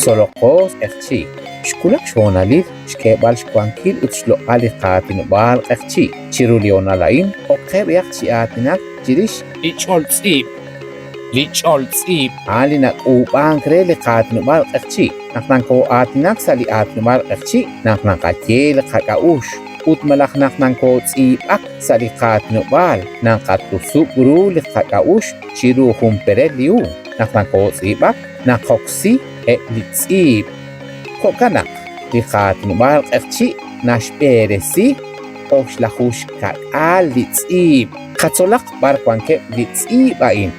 Solokos ekchi. Shkulak shonalil shkebal shkwankil utshlo aliqatin bal ekchi. Chirulionalain okeb yakchi atinak chirish Licholtsip. alinak upang kre liqatin bal ekchi. Naknangko atinak sali atin bal ekchi. Naknangkatye liqakaush. Utmalaknak ng kotsipak sa liqatin bal. Nangkatusubru liqakaush chiru humpereliu. Naknangkotsipak nakoksi litsip. Kokanak liqatin bal ekchi nashperesi oxlahush kakal litsip. Katsolak barkwanke litsipain.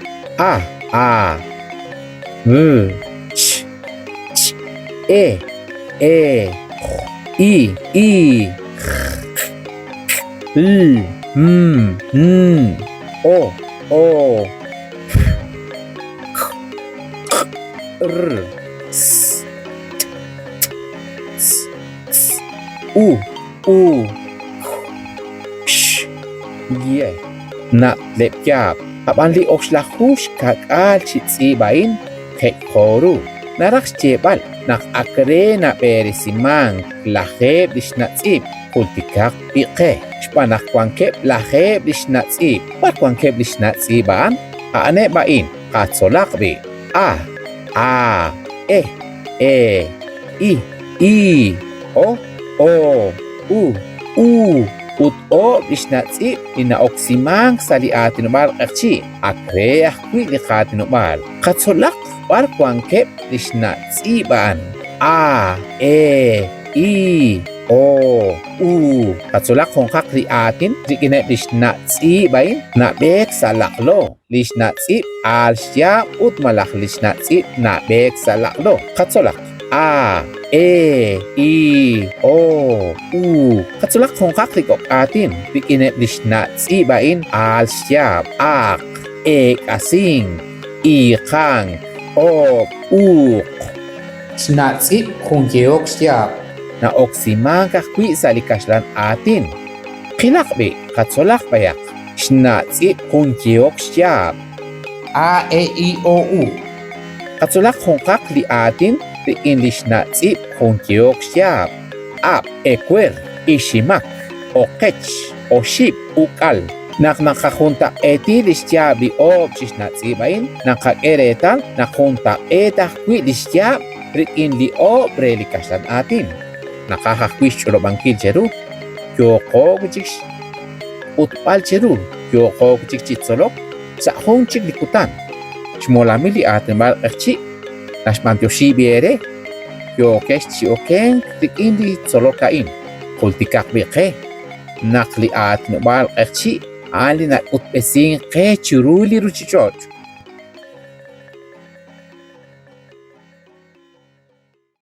Ch I O R S U Sh Ye na lepyap Apanli oxlahush kakal chitsibain kekhoru. Naraks chebal nak akre na perisimang laheb lishnatsip kultikak piqe. Shpanak kwankep laheb lishnatsip. Par kwankep lishnatsiban aane bain katsolak bi. I O Ut-o lishnatsip inaoksimang saliatin umar akchi. Akre akwi likatin umar. Katsolak par kwangkep lishnatsiban. I O Katsolak kongkak liatin rikinep lishnatsibain nabek salaklo. Lishnatsip al siyam utmalak lishnatsip nabek salaklo. Katsolak I O Katsolak kongkak likok atin bikinep lishnatsibain al siyab ak asing ikang uk Shnatsip kungyeok siyap. na oksimang kakwi sa likaslan atin. Kilakbi katsolak payak shnatsip kungyeok siyab. I O U. Katsolak kongkak li atin bikin lishnatsip kungyeok siyab. Ekwer ishimak okech oship ukal. Naknakahunta eti lishyab li ob chisnatsibain. Nakakeretan nakunta etakwi lisyab rikin li ob relikasan atin. Nakakakwi shurobangkil cheru. Yoko kuchik utpal cheru. Yoko kuchik chitsolok. Sa hong chik likutan. Shmolami li atin bal erchi. Nashmantyoshi biere. Yokesh chioken rikin li tsolokain. Kultikak biqe. Nakli atin bal erchi. Ali na utpesing ke churuli ruchichot.